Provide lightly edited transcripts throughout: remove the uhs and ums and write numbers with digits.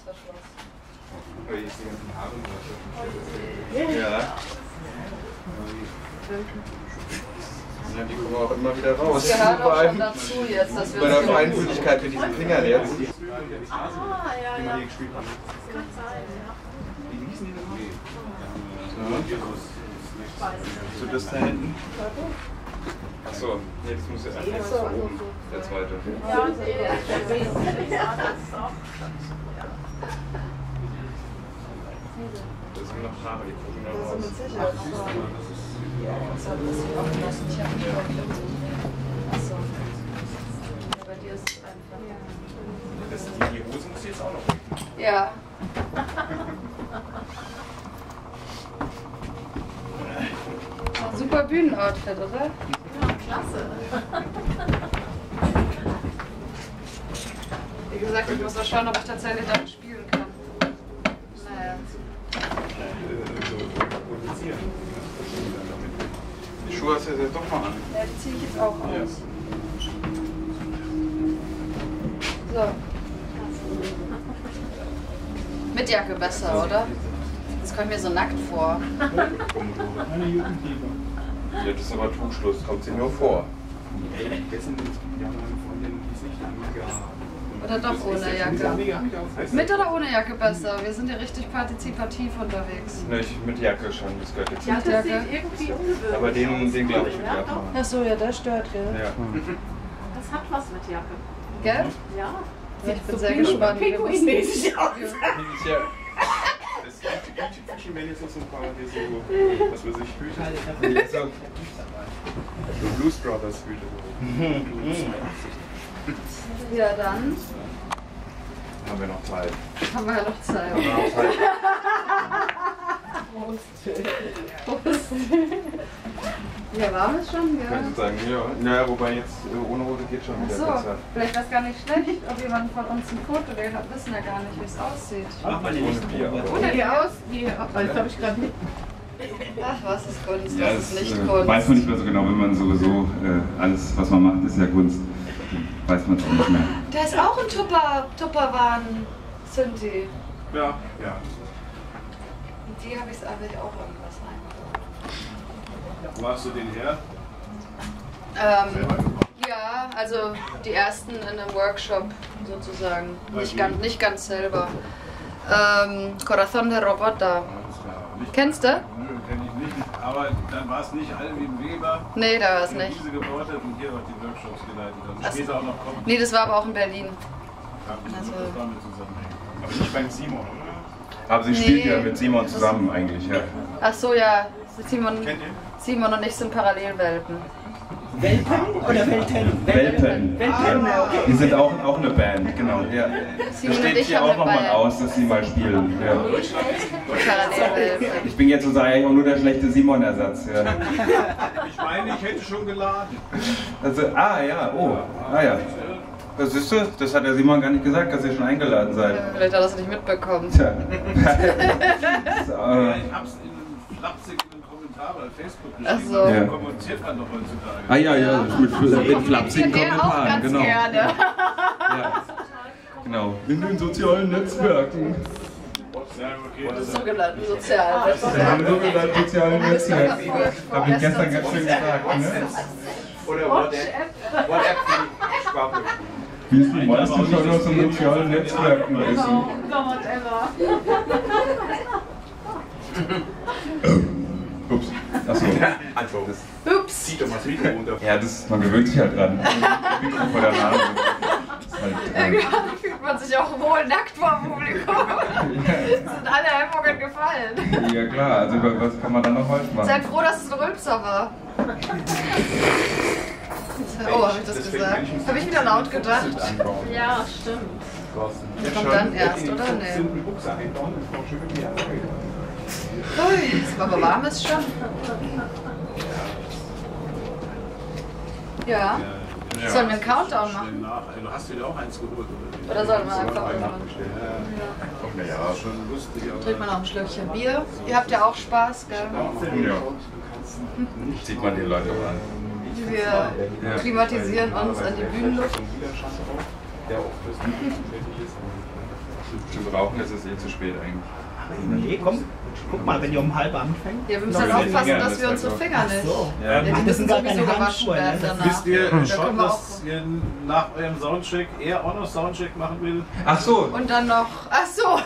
Reißverschluss. Ja. Ja, die kommen auch immer wieder raus. Das gehört auch schon dazu jetzt, dass wir bei der Feinfühligkeit mit diesen Fingern jetzt. Ah, ja, ja. Das kann sein, ja. So, das da hinten. Achso, nee, das muss ja erst oben. Der zweite. Ja, nee, das ist auch. Das sind noch Haare, die gucken da raus. mit Sicherheit. Das hat das hier offen lassen. Ich habe nicht überlegt. Achso. Bei dir ist es einfach. Die Hose muss jetzt auch noch weg. Ja. Super Bühnenoutfit, oder? Ja, klasse. Wie gesagt, ich muss mal schauen, ob ich tatsächlich damit spielen kann. Naja. Die Schuhe hast du jetzt doch mal an. Ja, die ziehe ich jetzt auch aus. So. Mit Jacke besser, oder? Das kommt mir so nackt vor. Ja, das ist aber Trugschluss, kommt sie nur vor. Oder doch ohne Jacke? Mit oder ohne Jacke besser? Wir sind ja richtig partizipativ unterwegs. Ne, mit Jacke schon, das gehört jetzt Ja, nicht. das sieht irgendwie ungewöhnlich Aber den glaube ich mit Jacke. Achso, ja, der stört, gell? Ja. Das hat was mit Jacke. Gell? Ja. Ich bin sehr gespannt. Pinguinmäßig aus. Ja. Das YouTube-Fiction werden jetzt noch so ein paar, die so, was weiß ich, Hüte. So Blues Brothers Hüte. Ja, dann Haben wir noch Zeit. haben wir ja noch Zeit. Haben wir noch Zeit. Ja, warm ist schon, Kannst gell? du sagen, ja. Naja, wobei jetzt ohne Hose geht schon wieder So, besser. vielleicht wäre es gar nicht schlecht, ob jemand von uns ein Foto geht. Wir wissen ja gar nicht, wie es aussieht. Ohne Bier, aber. Ohne die aus? Das habe ich gerade nicht. Ach, was ist Kunst? Ja, Was das ist nicht Kunst? weiß man nicht mehr so genau, wenn man sowieso alles, was man macht, ist ja Kunst. Weiß man es auch nicht mehr. Da ist auch ein Tupperwaren, Sinti. Ja, ja. Die habe ich eigentlich auch irgendwas rein. Wo hast du den her? Ja, also die ersten in einem Workshop sozusagen. Nicht ganz selber. Corazón de Robota. Kennst du? Nö, kenn ich nicht. Aber dann war es nicht Alvin Weber, Nee, da war es der nicht. diese gebaut hat und hier auch die Workshops geleitet hat. Ach Und später auch noch kommt. Nee, das war aber auch in Berlin. Ja, das also- muss damit zusammenhängen. Aber nicht beim Simon, oder? Aber sie spielt Nee. ja mit Simon zusammen eigentlich, ja. Ach so, ja. Simon Kennt ihr? und ich sind Parallelwelpen. Welpen oder Welten? Welpen. Die sind auch eine Band, genau. Ja. Das Simon und steht ich hier haben auch eine nochmal Band. aus, dass sie mal spielen. Ja. Parallelwelpen. Ich bin jetzt sozusagen eigentlich auch nur der schlechte Simon-Ersatz. Ja. Ich meine, ich hätte schon geladen. Also, ja, oh, ja. Das siehst du, das hat der Simon gar nicht gesagt, dass ihr schon eingeladen seid. Vielleicht hat er es nicht mitbekommen. Tja. Ich hab's in einem flapsigen Kommentar bei Facebook Ach geschrieben. so. Ja. So kommentiert man doch heutzutage. Ja, mit flapsigen Der auch Kommentaren, ganz genau. gerne. Ja. Genau. In den sozialen Netzwerken. Ja, okay, Das das ist sogenannten sozialen In den sogenannten sozialen Netzwerken. Habe ich gestern ganz schön gesagt, ne? Oder WhatsApp für die Schwappe. Wie ist die meiste schon aus den sozialen Netzwerken wissen? Whatever. Ups. Achso. Also, Ups. zieht doch mal das Mikro runter. Ja, man gewöhnt sich halt dran. Mikro vor der Nase. Das ist halt, Irgendwann fühlt man sich auch wohl nackt vor dem Publikum. Sind alle Hemmungen gefallen. ja klar, also was kann man dann noch falsch machen? Seid froh, dass es ein Rülpser war. Oh, habe ich das gesagt? Habe ich wieder laut gedacht? Ja, stimmt. Das kommt dann erst, oder? Nee. Ui, ist aber warm ist schon. Ja. Sollen wir einen Countdown machen? Du hast dir auch eins geholt, oder? Oder sollen wir einfach machen? Ja, Schon lustig, aber. Trinkt man noch ein Schlückchen Bier? Ihr habt ja auch Spaß, gell? Ja. Sieht man die Leute auch an. Wir klimatisieren uns an die Bühnenluft. Zum Rauchen ist es eh zu spät eigentlich. Nee, komm. Guck mal, wenn ihr um halb anfängt. Ja, wir müssen dann aufpassen, dass wir unsere Finger nicht. So. Ja. Die müssen sowieso gewaschen werden danach. Wisst ihr Da schon, können wir dass ihr nach eurem Soundcheck eher auch noch Soundcheck machen will? Ach so. Und dann noch. Ach so.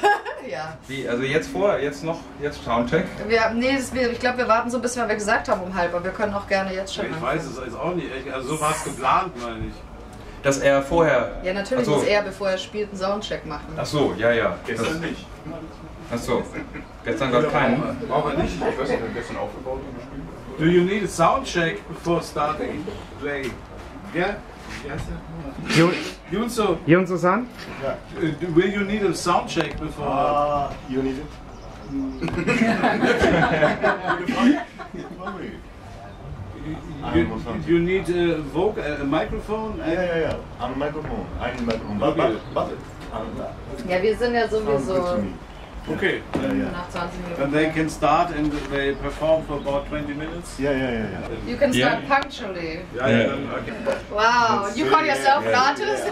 Ja. Wie, also jetzt jetzt Soundcheck? Ich glaube, wir warten so, bis wir gesagt haben um halb, aber wir können auch gerne jetzt schon. Ich weiß es auch nicht. Also so war es geplant, meine ich. Dass er vorher... Ja, natürlich Ach so. muss er, bevor er spielt, einen Soundcheck machen. Ach so, ja. Gestern nicht. Ach so. Gestern gab es keinen. Braucht er nicht. Ich weiß nicht, gestern aufgebaut und gespielt. Do you need a soundcheck before starting play? Yeah? Junso, Junso-san? will you need a soundcheck before? You need it? You need a microphone? Ja. Am Mikrofon. Ein Mikrofon. Warte. Ja, wir sind ja sowieso Okay. nach 20 Then Minuten. they can start and they perform for about 20 minutes. Ja. You can start Yeah. punctually. Ja, dann okay. Wow, you call yourself an Yeah. artist?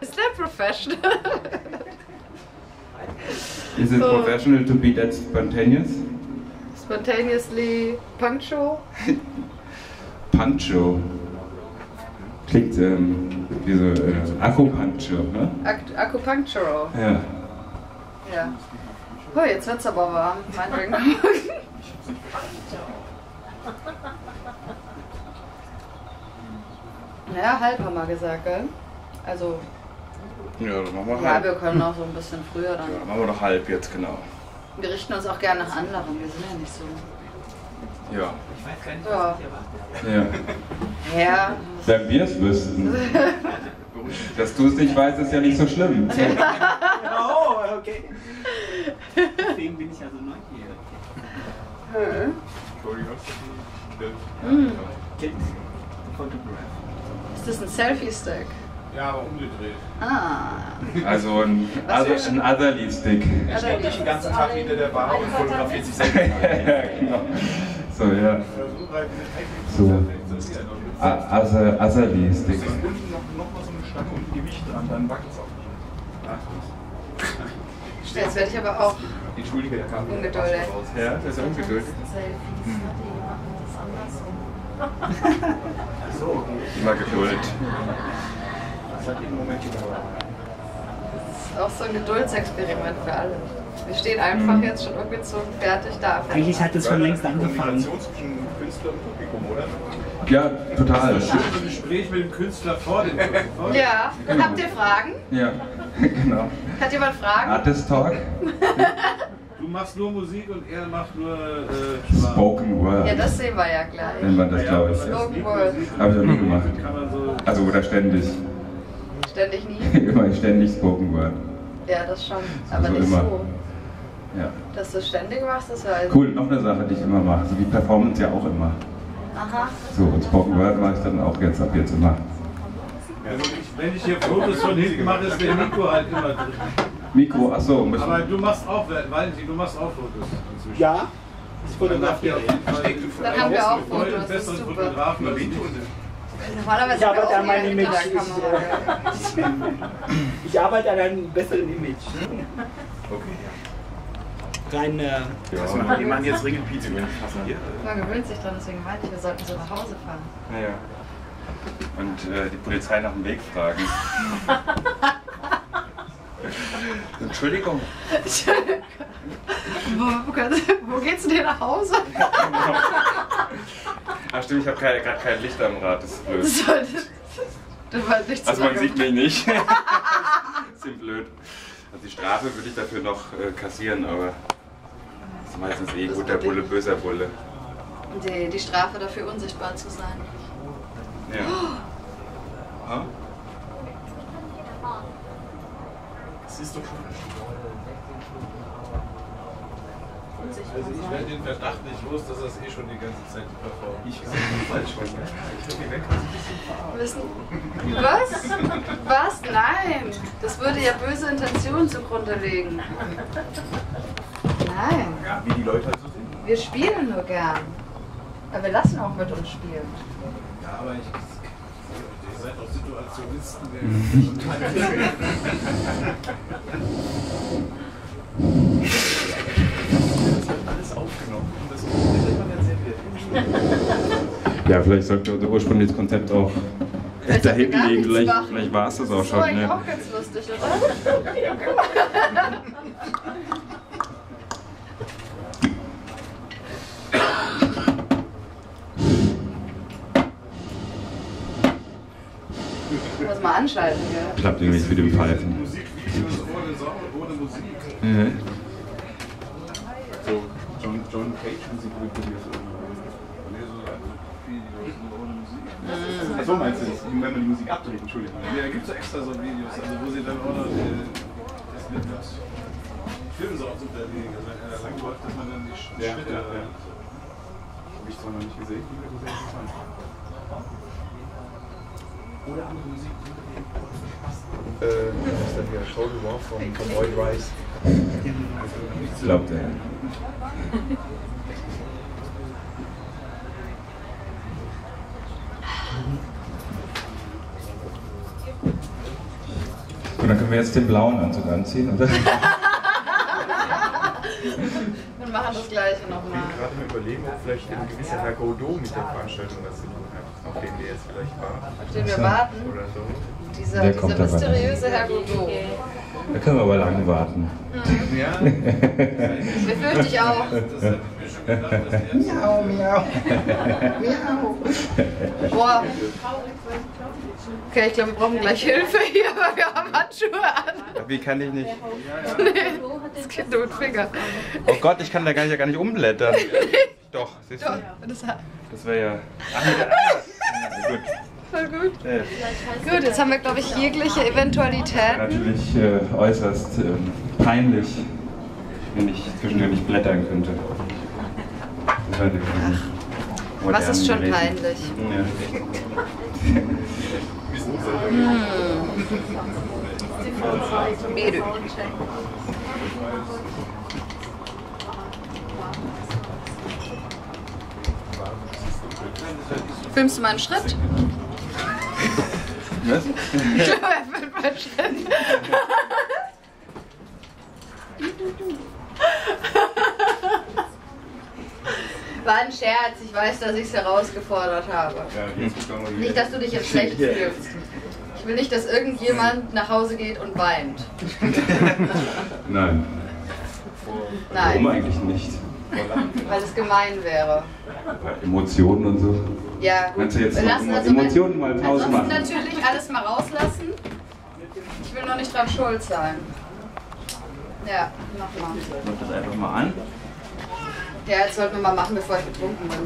Is that professional? Is it professional to be that spontaneous? Spontaneously punctual? Pancho. Klingt wie so Akupunktur, ne? Acupunctural. Ja. Ja. Oh, jetzt wird's aber warm. Mein Ring. Naja, halb haben wir gesagt, gell? Also, Ja, dann machen wir ja, halb. wir können auch so ein bisschen früher dann. Ja, machen wir doch halb jetzt, genau. Wir richten uns auch gerne nach anderen, wir sind ja nicht so. Ja. Ich weiß gar nicht, Ja. was ihr erwartet. Ja. Ja. Wenn wir es wüssten. Dass du es nicht weißt, ist ja nicht so schlimm. Oh, okay. Deswegen bin ich also neugierig. Kids Photograph. Ist das ein Selfie-Stick? Ja, aber umgedreht. Ah. Also ein Otherly Stick. Er steht nicht den ganzen Tag hinter der Bar und fotografiert sich selbst. Ja, genau. So, ja. So. Otherly Stick. Unten noch mal so eine Stange und Gewicht dran, dann wackelt es auch nicht. Jetzt werde ich aber auch Entschuldige, der kam ungeduldig. Ja, das ist ungeduldig. So, okay. Immer Geduld. Das hat im Moment gedauert. Das ist auch so ein Geduldsexperiment für alle. Wir stehen einfach jetzt schon umgezogen, fertig da. Eigentlich hat es schon längst angefangen. Kommunikation zwischen Künstler und Publikum, oder? Ja, total. Das schöne Gespräch mit dem Künstler vor dem Publikum. Ja, Genau. habt ihr Fragen? Ja, genau. Hat jemand Fragen? Artist Talk? Du machst nur Musik und er macht nur Sprache. Spoken Word. Ja, das sehen wir ja gleich. Nennt man das, glaube ich. Spoken Word. Habe ich noch nie gemacht. Kann man so. Also, oder ständig. Ständig nie? Immer ständig Spoken Word. Ja, das schon. Aber Also nicht immer. so. Ja. Dass du ständig machst, das weiß ich. Cool, noch eine Sache, die ich immer mache. So wie Performance ja auch immer. Aha. So, und Spoken Word mache ich dann auch jetzt ab jetzt immer. Wenn ich hier Fotos von hinten mache, ist der Mikro halt immer drin. Mikro, achso, müssen Aber du machst auch, Valentin, du machst auch Fotos inzwischen. Ja, ich fotografiere. Dann haben wir auch Heute Fotos, das ist besseren super. Fotografen als du. Normalerweise Ich arbeite haben wir an auch meinem hier Image. hinter der Kamera. Ich arbeite an einem besseren Image. Okay. Rein, Wir machen jetzt Ring and Pizza, wenn ich passen hier. Man gewöhnt sich dran, deswegen meinte ich, wir sollten so nach Hause fahren. Naja. Und die Polizei nach dem Weg fragen. Entschuldigung. Wo geht's denn hier nach Hause? Ach stimmt, ich habe gerade kein Licht am Rad, das ist blöd. Das war nicht Also man sieht mich nicht. Bisschen blöd. Also die Strafe würde ich dafür noch kassieren, aber das ist meistens eh guter Bulle, böser Bulle. Die Strafe dafür, unsichtbar zu sein. Ja. Ha? Das ist doch schon. Also ich werde den Verdacht nicht los, dass er es eh schon die ganze Zeit performt. Ich kann nicht falsch schon. Ich glaube, die Welt Wissen? Was? Was? Nein! Das würde ja böse Intentionen zugrunde legen. Nein. Ja, wie die Leute halt so sind. Wir spielen nur gern. Aber wir lassen auch mit uns spielen. Ja, aber ich. seid doch Situationisten. Das wird alles aufgenommen. Das wird man erzählt. Ja, vielleicht sollte unser ursprüngliches Konzept auch da hinten liegen. Vielleicht war es das auch schon. Das ist eigentlich auch ganz lustig, oder? Muss mal anschalten, gell? Klappt irgendwie wie dem Pfeifen. Musikvideos ohne Song und ohne Musik. Ja. So, John Cage Musikvideos. Nee, so Videos ohne Musik. Achso, meinst du das? Wenn man die Musik abdreht, Entschuldigung. Ja, da gibt es so extra so Videos, also wo sie dann auch noch das filmen so auch unterlegen. Also wenn er lang läuft, dass man dann die Schritte. Habe ich zwar noch nicht gesehen, die wird sehr interessant. Oder andere Musik. Was ist denn hier? Total War von Lloyd Rice. Glaubt er. Und dann können wir jetzt den blauen Anzug anziehen, oder? Wir machen das Gleiche Ich nochmal. bin gerade mal überlegen, ob vielleicht ein gewisser Herr Godot mit der Veranstaltung was zu tun hat, auf den wir jetzt vielleicht warten. Auf den wir warten. Oder so. Dieser kommt aber mysteriöse Herr Godot. Da können wir aber lange warten. Ja. Befürchte ich auch. Miau, miau. Boah. Okay, ich glaube, wir brauchen gleich Hilfe hier, weil wir haben Handschuhe an. Wie kann ich nicht? Nee, das geht nur mit Finger. Oh Gott, ich kann da gar nicht umblättern. Doch, siehst du? Das wäre ja... Ach, mit der Gut. Voll gut. Ja. Gut, jetzt haben wir, glaube ich, jegliche Eventualitäten. Natürlich äußerst peinlich, wenn ich zwischendurch nicht blättern könnte. Was ist schon peinlich? Ja. Mädel. Filmst du mal einen Schritt? Was? Ich glaube, er filmt mal einen Schritt. War ein Scherz, ich weiß, dass ich es herausgefordert habe. Nicht, dass du dich jetzt schlecht fühlst. Ich will nicht, dass irgendjemand nach Hause geht und weint. Nein. Warum Nein, eigentlich nicht? weil es gemein wäre. Emotionen und so. Ja, gut. Kannst du jetzt Wir noch lassen also Emotionen mal Pause ansonsten machen? natürlich alles mal rauslassen. Ich will noch nicht dran schuld sein. Ja, mach mal. Mach das einfach mal an. Ja, jetzt sollten wir mal machen, bevor ich betrunken bin.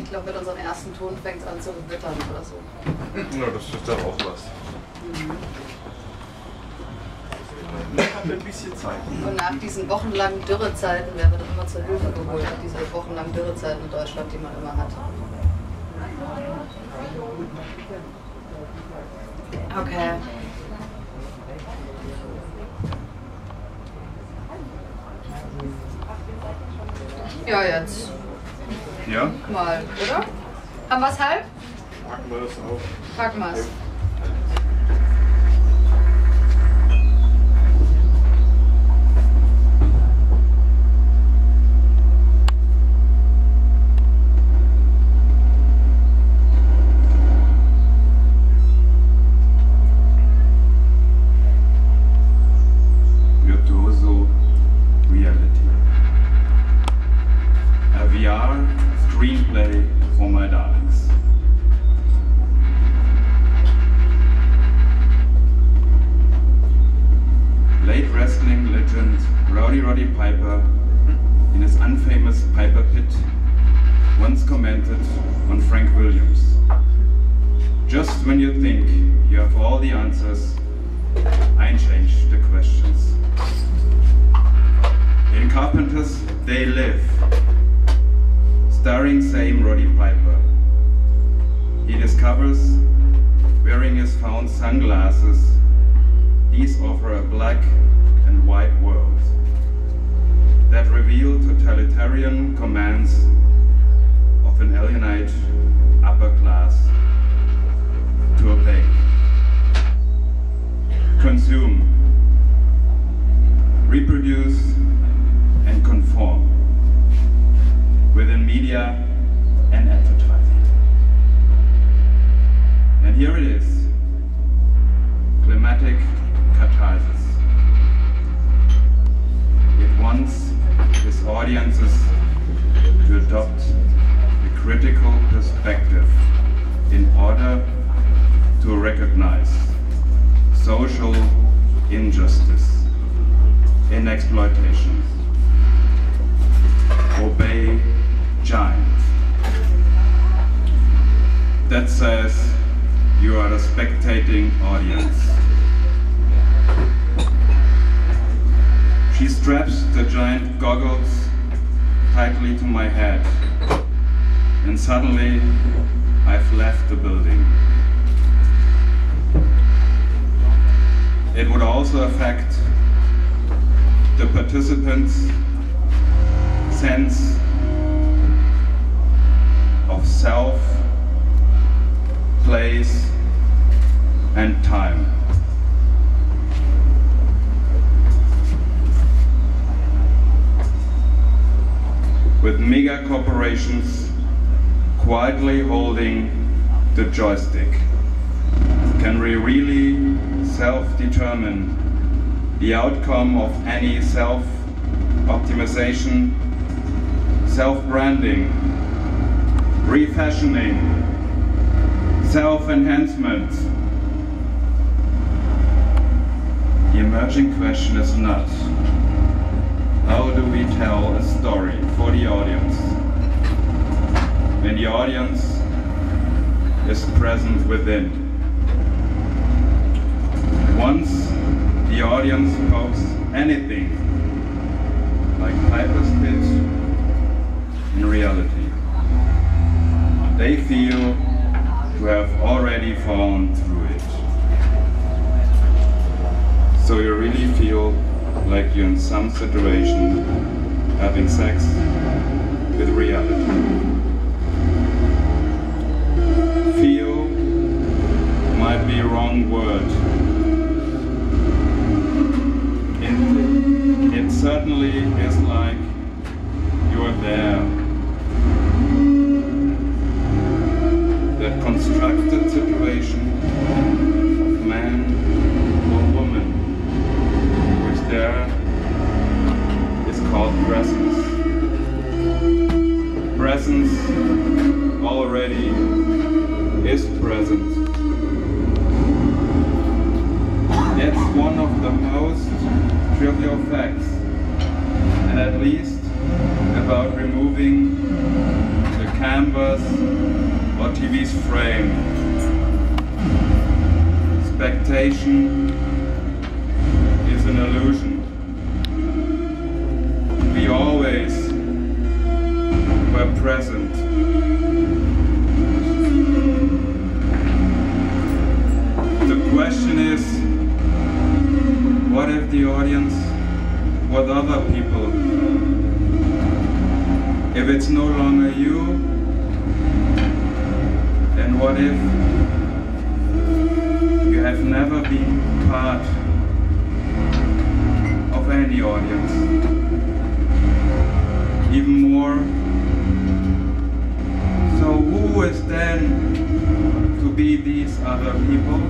Ich glaube, mit unserem ersten Ton fängt es an zu gewittern oder so. Ja, das ist doch auch was. Ich habe ein bisschen Zeit. Und nach diesen wochenlangen Dürrezeiten werden wir doch immer zur Hilfe geholt. Diese wochenlangen Dürrezeiten in Deutschland, die man immer hat. Okay. Ja, jetzt. Ja? Mal, oder? Haben wir es halb? Packen wir das auf. Packen wir es. Virtuoso Reality. A VR screenplay for my darlings. Late wrestling legend Roddy Piper, in his unfamous Piper Pit, once commented on Frank Williams. Just when you think you have all the answers, I change the questions. In Carpenters, they live, starring same Roddy Piper. He discovers, wearing his found sunglasses, these offer a black and white world. that reveal totalitarian commands of an alienate upper class to obey, consume, reproduce, and conform within media and advertising. And here it is, climatic catharsis. It wants its audiences to adopt a critical perspective in order to recognize social injustice in exploitation. Obey giant. That says you are a spectating audience. She straps the giant goggles tightly to my head, and suddenly I've left the building. It would also affect the participants' sense of self, place, and time. With mega corporations quietly holding the joystick, can we really self-determine the outcome of any self-optimization, self-branding, refashioning, self-enhancement? The emerging question is not, how do we tell a story for the audience when the audience is present within? Once the audience posts anything like Piper's Pit in reality, they feel to have already fallen through it. So you really feel like you're in some situation having sex with reality. Feel might be a wrong word. It certainly is like you're there. That constructed situation of man or woman who is there is called presence. Presence already is present. It's one of the most trivial facts, and at least about removing the canvas or TV's frame. Spectation is an illusion. We always were present. The question is, what if the audience was other people? If it's no longer you, then what if you have never been part of any audience? Even more, so who is then to be these other people?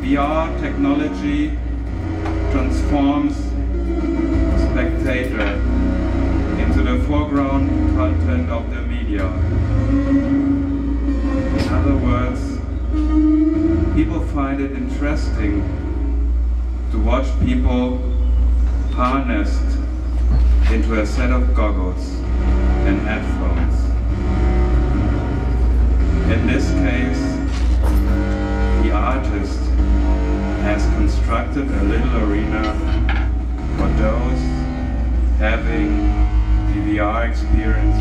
VR technology transforms the spectator into the foreground content of the media. In other words, people find it interesting to watch people harnessed into a set of goggles and headphones. In this case, the artist has constructed a little arena for those having the VR experience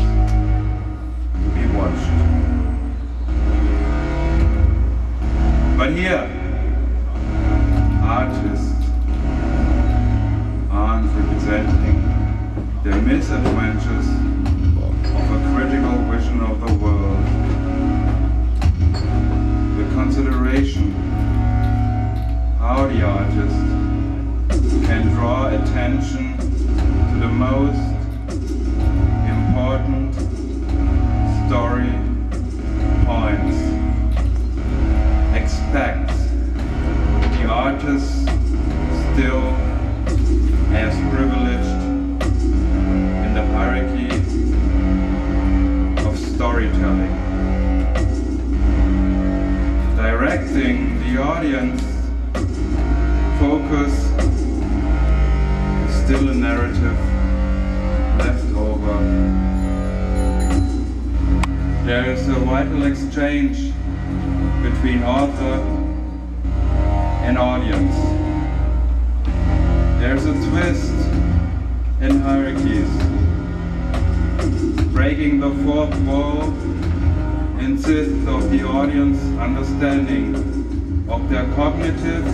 to be watched. But here, artists aren't representing the misadventures of a critical vision of the world. The consideration how the artist can draw attention to the most important story points. Expect the artist still as privileged in the hierarchy of storytelling. Directing the audience focus is still a narrative left over. There is a vital exchange between author and audience. There's a twist in hierarchies. Breaking the fourth wall insists of the audience understanding of their cognitive,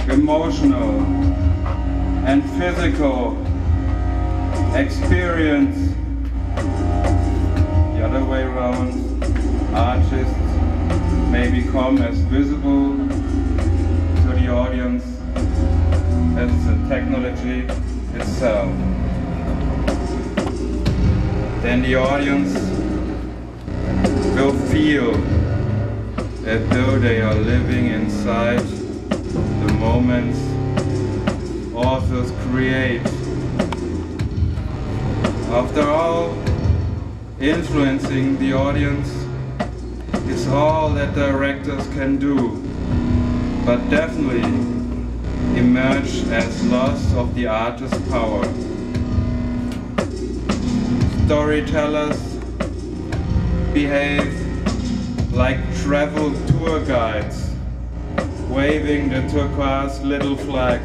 emotional, and physical experience. The other way around, artists may become as visible to the audience as the technology itself. Then the audience will feel as though they are living inside the moments authors create. After all, influencing the audience is all that directors can do, but definitely emerge as loss of the artist's power. Storytellers behave like travel tour guides, waving the turquoise little flag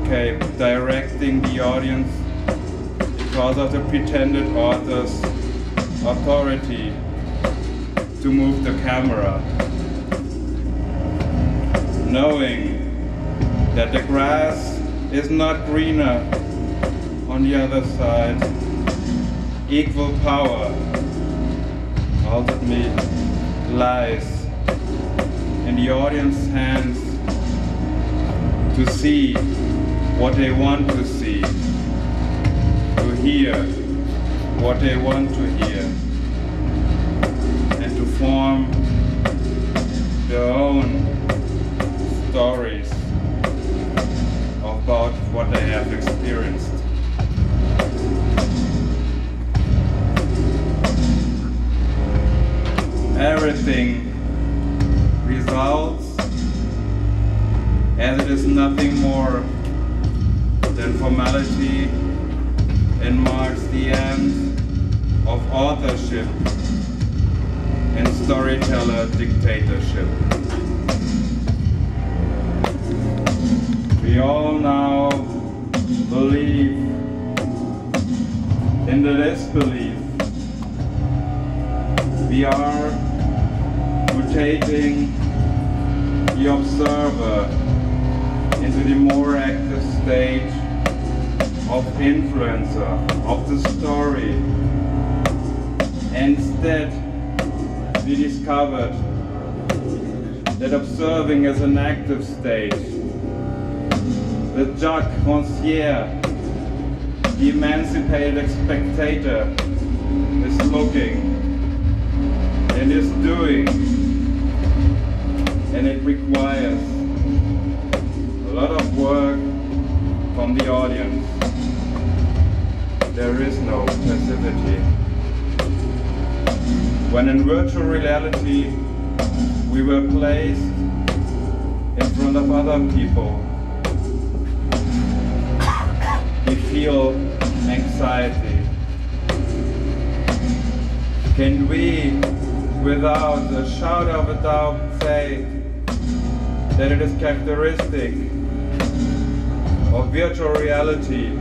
cape, directing the audience because of the pretended author's authority to move the camera, knowing that the grass is not greener on the other side. Equal power ultimately lies in the audience's hands to see what they want to see, to hear what they want to hear, and to form their own stories about what they have experienced. Everything results as it is nothing more than formality and marks the end of authorship and storyteller dictatorship. We all now believe in the disbelief. We are mutating the observer into the more active state of influencer of the story. Instead, we discovered that observing is an active state. The Jacques Rancière, the emancipated spectator, is looking and is doing, and it requires a lot of work from the audience. There is no passivity. When in virtual reality we were placed in front of other people, we feel anxiety. Can we, without a shadow of a doubt, say that it is characteristic of virtual reality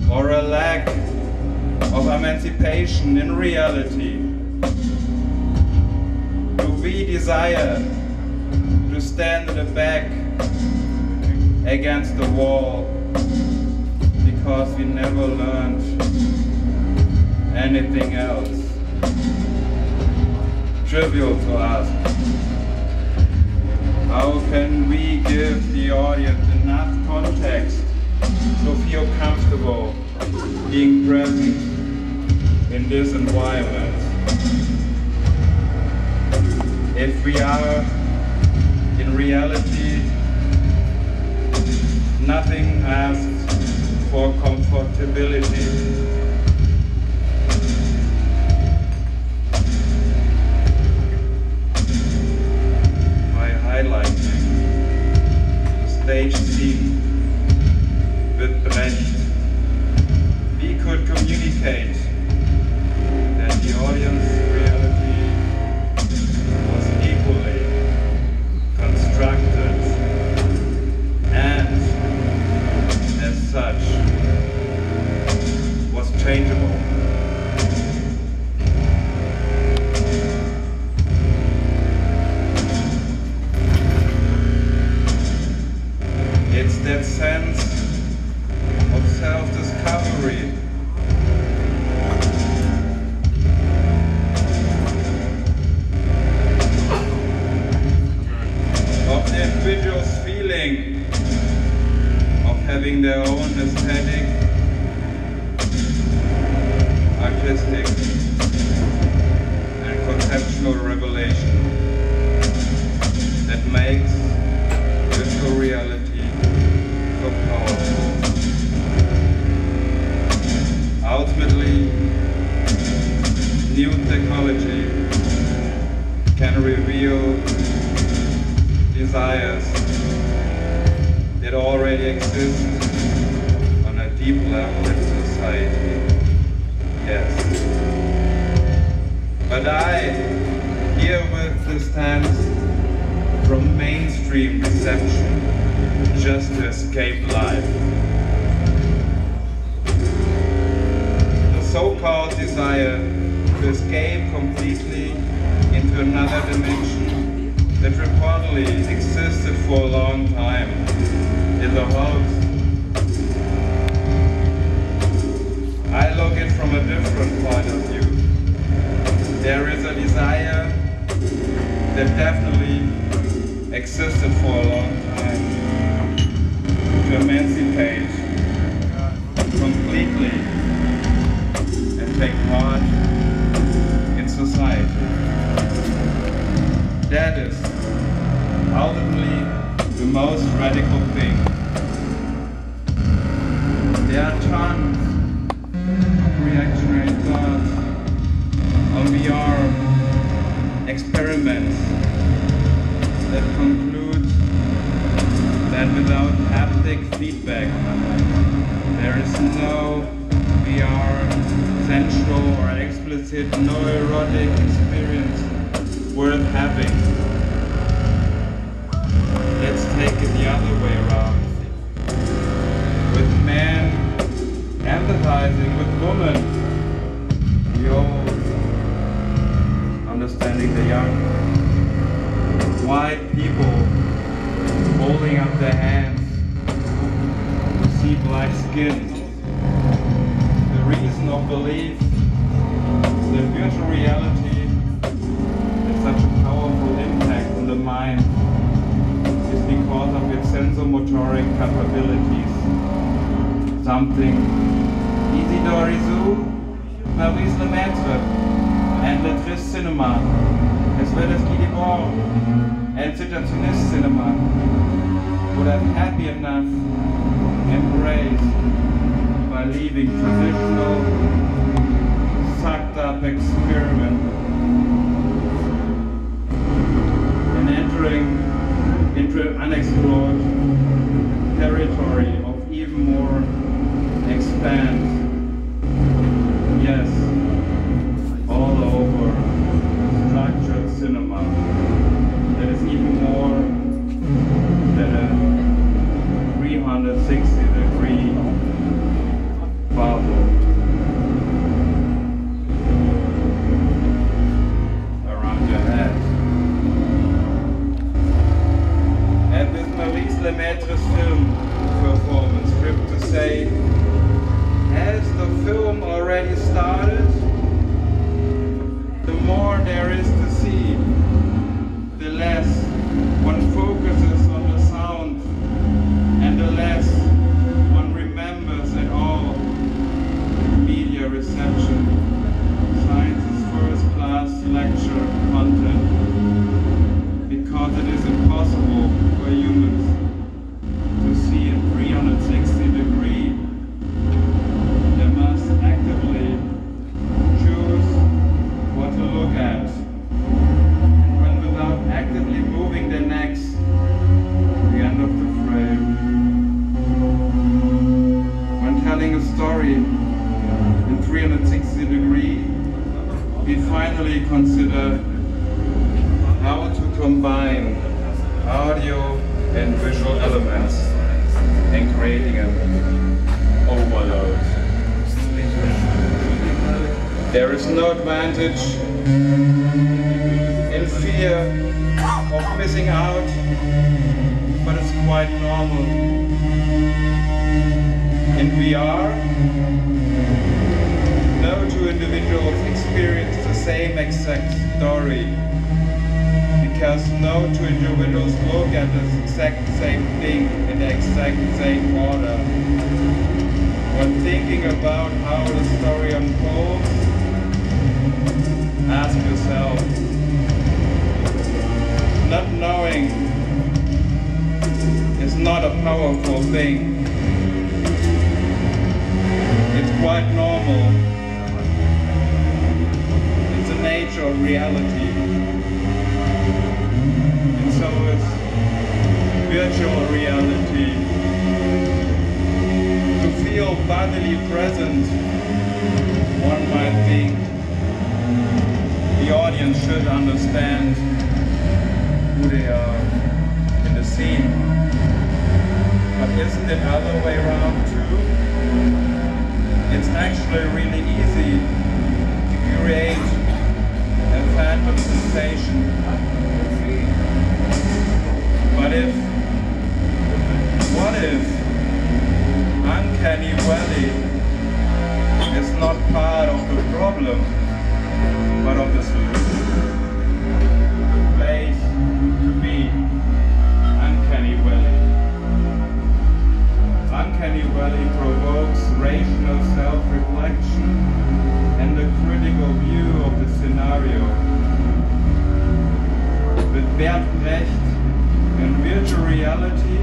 or a lack of emancipation in reality? Do we desire to to stand in the back against the wall because we never learned anything else. Trivial to ask. How can we give the audience enough context to feel comfortable being present in this environment? If we are in reality nothing asked for comfortability. Highlighting the stage scene with Brecht, we could communicate that the audience reality was equally constructed and, as such, was changeable. It's that sense of self-discovery. Of the individual's feeling of having their own aesthetic, artistic, and conceptual revelation that makes virtual reality so powerful. Ultimately, new technology can reveal desires that already exist on a deep level in society. Yes. But I herewith distance from mainstream deception just to escape life. The so-called desire to escape completely into another dimension that reportedly existed for a long time is a hoax. I look at it from a different point of view. There is a desire that definitely existed for a long time to emancipate completely and take part in society. That is ultimately the most radical thing. There are tons of reactionary thoughts on VR experiments that conclude that without haptic feedback, there is no VR sensual or explicit neurotic experience worth having. Let's take it the other way around. With men empathizing with women, the old understanding the young, white people holding up their hands to see black skin. The reason of belief that virtual reality has such a powerful impact on the mind is because of its sensomotoric capabilities. Something Isidore Isou, Maurice Lemaitre, and Lettres cinema, as well as Guy Debord and situationist cinema, would have happy enough embraced by leaving traditional, sucked-up experiment and entering into unexplored territory of even more expanse. Yes, all over structured cinema that is even more than a 360-degree bubble around your head. story in 360 degrees, we finally consider how to combine audio and visual elements in creating an overload. There is no advantage in fear of missing out, but it's quite normal. In VR, no two individuals experience the same exact story, because no two individuals look at the exact same thing in the exact same order. When thinking about how the story unfolds, ask yourself, not knowing is not a powerful thing. It's quite normal. It's the nature of reality. And so is virtual reality. To feel bodily present, one might think the audience should understand who they are in the scene. But isn't it the other way around too? It's actually really easy to create a phantom sensation. But what if Uncanny Valley is not part of the problem, but of the solution? The place to be, Uncanny Valley. Uncanny Valley provokes rational self-reflection and a critical view of the scenario. With Bert Brecht, in virtual reality,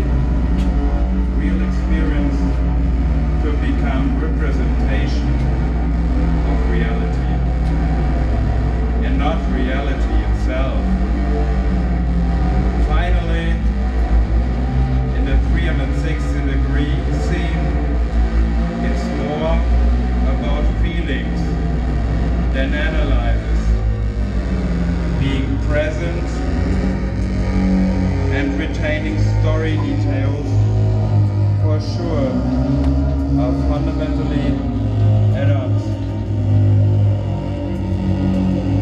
real experience could become representation of reality, and not reality itself. Finally, in the 360-degree scene, it's more about feelings than analysis, being present and retaining story details, for sure, are fundamentally add-ons.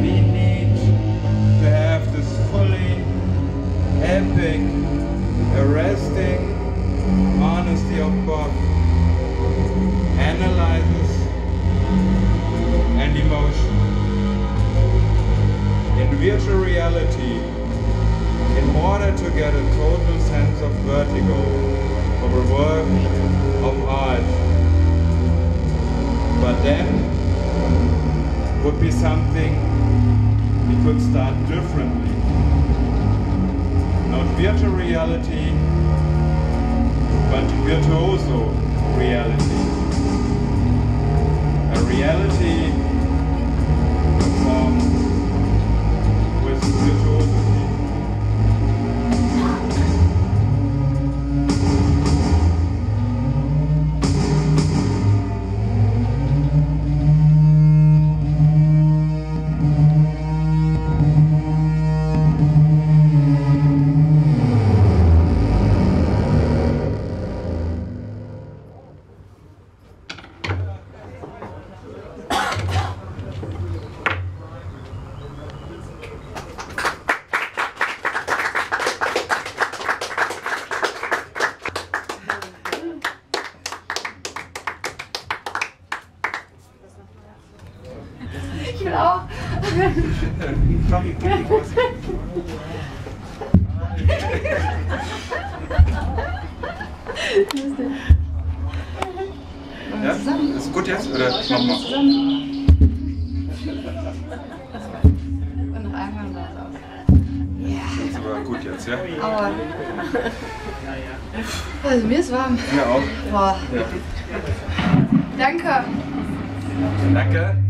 We need to have this fully epic, arresting honesty of both analysis and emotion. In virtual reality, in order to get a total sense of vertigo of a work of art, but then would be something we could start differently. Not virtual reality, but virtuoso reality. A reality performed with virtuosity. Ich will auch. Ja? Ist gut jetzt? Oder nochmal? Und noch einmal und dann raus. Das ist aber gut jetzt, ja? Aua. Also mir ist warm. Mir auch. Boah. Ja. Danke. Danke.